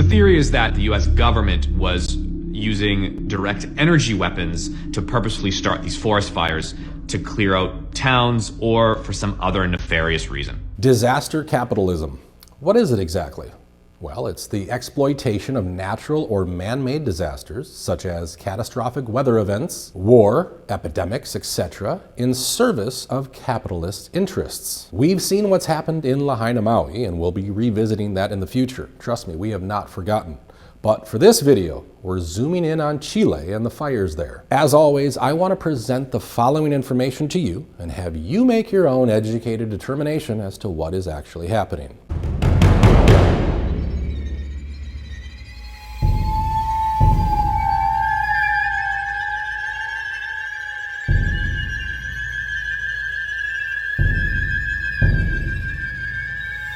theory is that the US government was using direct energy weapons to purposefully start these forest fires to clear out towns or for some other nefarious reason. Disaster capitalism. What is it exactly? Well, it's the exploitation of natural or man-made disasters, such as catastrophic weather events, war, epidemics, etc., in service of capitalist interests. We've seen what's happened in Lahaina Maui, and we'll be revisiting that in the future. Trust me, we have not forgotten. But for this video, we're zooming in on Chile and the fires there. As always, I want to present the following information to you and have you make your own educated determination as to what is actually happening.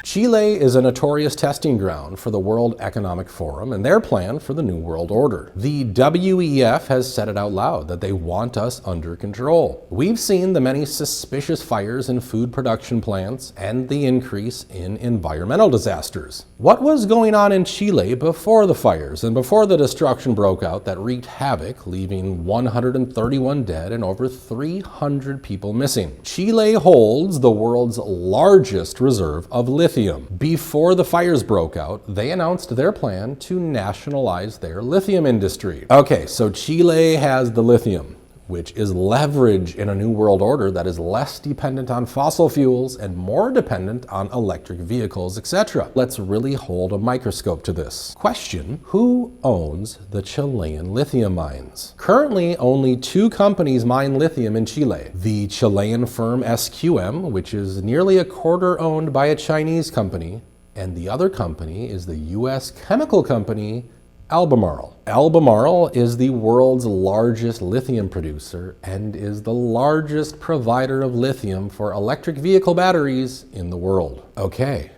Chile is a notorious testing ground for the World Economic Forum and their plan for the New World Order. The WEF has said it out loud that they want us under control. We've seen the many suspicious fires in food production plants and the increase in environmental disasters. What was going on in Chile before the fires and before the destruction broke out that wreaked havoc, leaving 131 dead and over 300 people missing? Chile holds the world's largest reserve of lithium. Before the fires broke out, they announced their plan to nationalize their lithium industry. Okay, so Chile has the lithium, which is leverage in a new world order that is less dependent on fossil fuels and more dependent on electric vehicles, etc. Let's really hold a microscope to this. Question: who owns the Chilean lithium mines? Currently, only two companies mine lithium in Chile. The Chilean firm SQM, which is nearly a quarter owned by a Chinese company, and the other company is the US chemical company Albemarle. Albemarle is the world's largest lithium producer and is the largest provider of lithium for electric vehicle batteries in the world. Okay,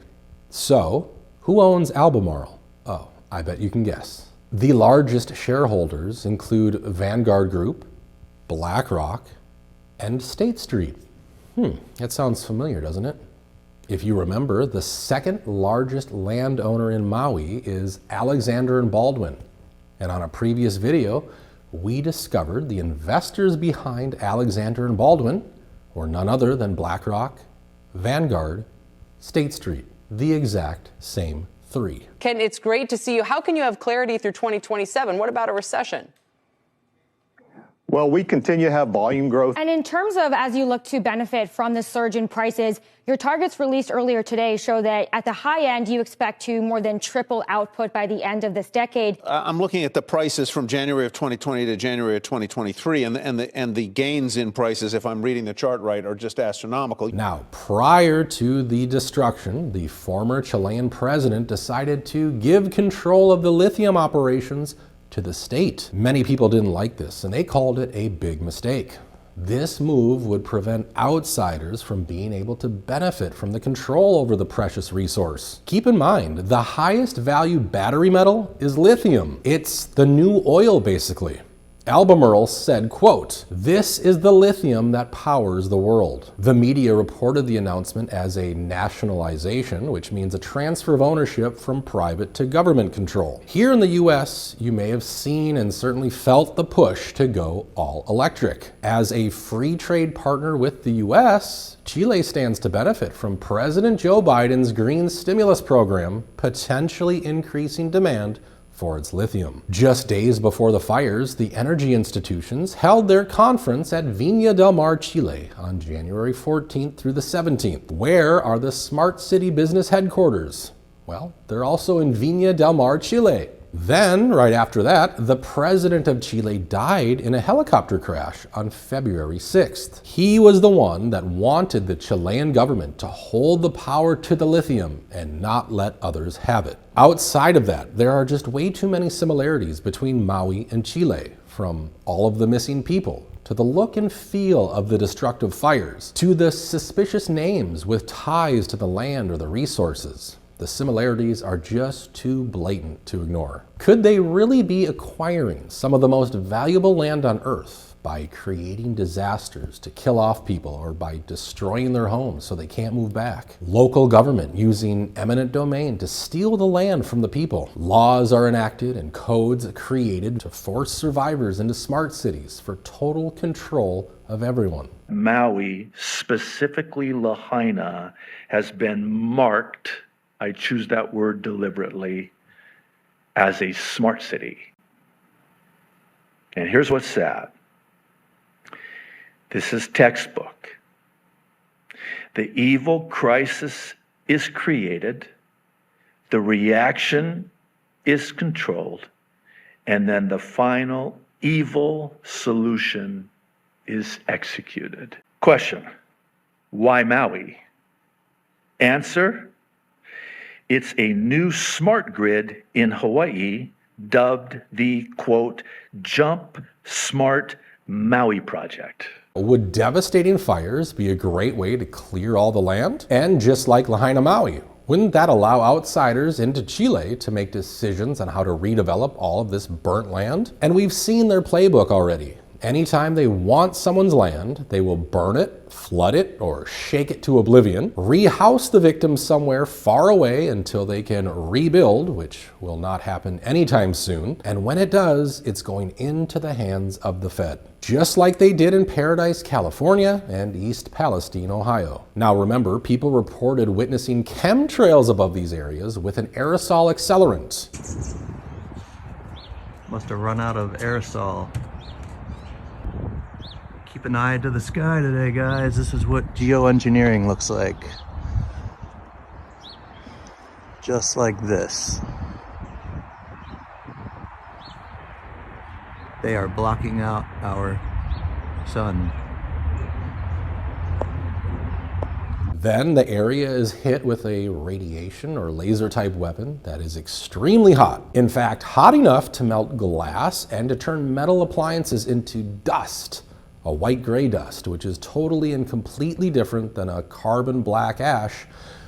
so who owns Albemarle? Oh, I bet you can guess. The largest shareholders include Vanguard Group, BlackRock, and State Street. That sounds familiar, doesn't it? If you remember, the second largest landowner in Maui is Alexander and Baldwin. And on a previous video, we discovered the investors behind Alexander and Baldwin were none other than BlackRock, Vanguard, State Street, the exact same three. Ken, it's great to see you. How can you have clarity through 2027? What about a recession? Well, we continue to have volume growth. And in terms of as you look to benefit from the surge in prices, your targets released earlier today show that at the high end, you expect to more than triple output by the end of this decade. I'm looking at the prices from January of 2020 to January of 2023, and the gains in prices, if I'm reading the chart right, are just astronomical. Now, prior to the destruction, the former Chilean president decided to give control of the lithium operations to the state. Many people didn't like this, and they called it a big mistake. This move would prevent outsiders from being able to benefit from the control over the precious resource. Keep in mind, the highest value battery metal is lithium. It's the new oil, basically. Albemarle said, quote, "This is the lithium that powers the world." The media reported the announcement as a nationalization, which means a transfer of ownership from private to government control. Here in the US, you may have seen and certainly felt the push to go all electric. As a free trade partner with the US, Chile stands to benefit from President Joe Biden's green stimulus program, potentially increasing demand for its lithium. Just days before the fires, the energy institutions held their conference at Viña del Mar, Chile on January 14th through the 17th. Where are the smart city business headquarters? Well, they're also in Viña del Mar, Chile. Then, right after that, the president of Chile died in a helicopter crash on February 6th. He was the one that wanted the Chilean government to hold the power to the lithium and not let others have it. Outside of that, there are just way too many similarities between Maui and Chile, from all of the missing people, to the look and feel of the destructive fires, to the suspicious names with ties to the land or the resources. The similarities are just too blatant to ignore. Could they really be acquiring some of the most valuable land on Earth by creating disasters to kill off people or by destroying their homes so they can't move back. Local government using eminent domain to steal the land from the people. Laws are enacted and codes created to force survivors into smart cities for total control of everyone. Maui, specifically Lahaina, has been marked, I choose that word deliberately, as a smart city. And here's what's sad. This is textbook. The evil crisis is created, the reaction is controlled, and then the final evil solution is executed. Question: why Maui? Answer: it's a new smart grid in Hawaii dubbed the, quote, Jump Smart Maui Project. Would devastating fires be a great way to clear all the land? And just like Lahaina Maui, wouldn't that allow outsiders into Chile to make decisions on how to redevelop all of this burnt land? And we've seen their playbook already. Anytime they want someone's land, they will burn it, flood it, or shake it to oblivion, rehouse the victims somewhere far away until they can rebuild, which will not happen anytime soon. And when it does, it's going into the hands of the Fed, just like they did in Paradise, California, and East Palestine, Ohio. Now remember, people reported witnessing chemtrails above these areas with an aerosol accelerant. Must have run out of aerosol. Keep an eye to the sky today, guys. This is what geoengineering looks like. Just like this. They are blocking out our sun. Then the area is hit with a radiation or laser type weapon that is extremely hot. In fact, hot enough to melt glass and to turn metal appliances into dust. A white-gray dust, which is totally and completely different than a carbon black ash,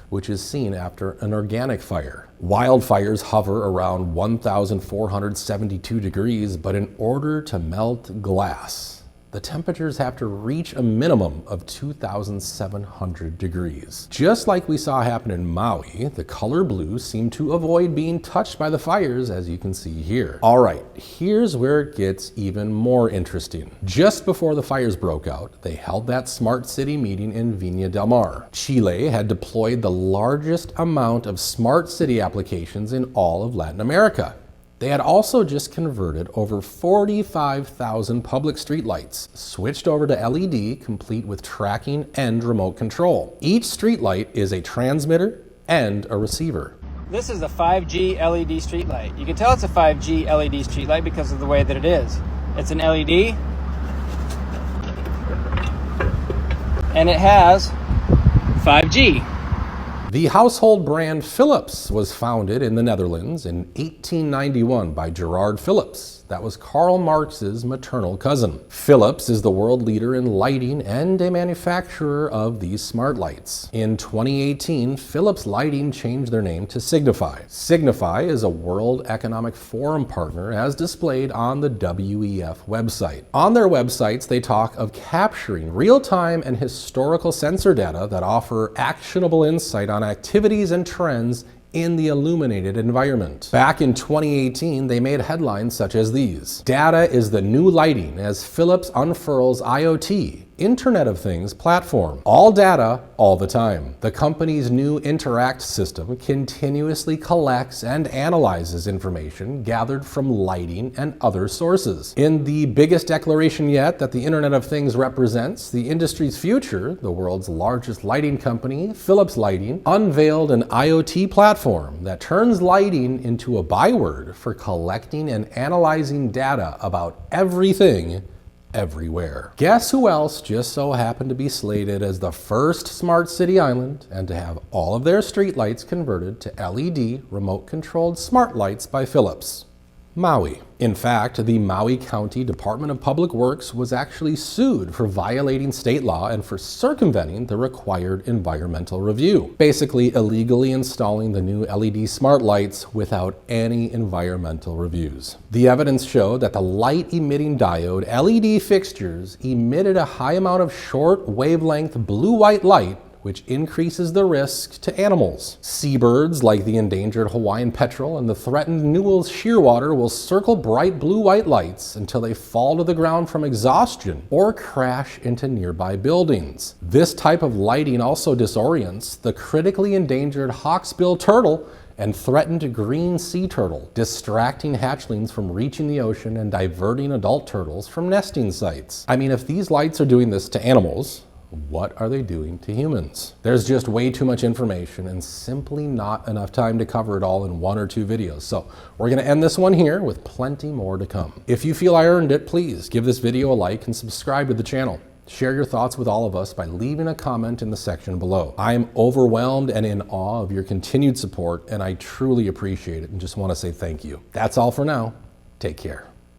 which is seen after an organic fire. Wildfires hover around 1,472 degrees, but in order to melt glass, the temperatures have to reach a minimum of 2,700 degrees. Just like we saw happen in Maui, the color blue seemed to avoid being touched by the fires, as you can see here. All right, here's where it gets even more interesting. Just before the fires broke out, they held that smart city meeting in Viña del Mar. Chile had deployed the largest amount of smart city applications in all of Latin America. They had also just converted over 45,000 public streetlights, switched over to LED, complete with tracking and remote control. Each streetlight is a transmitter and a receiver. This is a 5G LED streetlight. You can tell it's a 5G LED streetlight because of the way that it is. It's an LED, and it has 5G. The household brand Philips was founded in the Netherlands in 1891 by Gerard Philips. That was Karl Marx's maternal cousin. Philips is the world leader in lighting and a manufacturer of these smart lights. In 2018, Philips Lighting changed their name to Signify. Signify is a World Economic Forum partner as displayed on the WEF website. On their websites, they talk of capturing real-time and historical sensor data that offer actionable insight on activities and trends in the illuminated environment. Back in 2018, they made headlines such as these. Data is the new lighting as Philips unfurls IoT, Internet of Things platform. All data, all the time. The company's new Interact system continuously collects and analyzes information gathered from lighting and other sources. In the biggest declaration yet that the Internet of Things represents, the industry's future, the world's largest lighting company, Philips Lighting, unveiled an IoT platform that turns lighting into a byword for collecting and analyzing data about everything everywhere. Guess who else just so happened to be slated as the first smart city island and to have all of their streetlights converted to LED remote controlled smart lights by Philips? Maui. In fact, the Maui County Department of Public Works was actually sued for violating state law and for circumventing the required environmental review, basically illegally installing the new LED smart lights without any environmental reviews. The evidence showed that the light-emitting diode LED fixtures emitted a high amount of short wavelength blue-white light, which increases the risk to animals. Seabirds like the endangered Hawaiian petrel and the threatened Newell's shearwater will circle bright blue-white lights until they fall to the ground from exhaustion or crash into nearby buildings. This type of lighting also disorients the critically endangered hawksbill turtle and threatened green sea turtle, distracting hatchlings from reaching the ocean and diverting adult turtles from nesting sites. I mean, if these lights are doing this to animals, what are they doing to humans? There's just way too much information and simply not enough time to cover it all in 1 or 2 videos. So we're gonna end this one here with plenty more to come. If you feel I earned it, please give this video a like and subscribe to the channel. Share your thoughts with all of us by leaving a comment in the section below. I am overwhelmed and in awe of your continued support, and I truly appreciate it and just want to say thank you. That's all for now. Take care.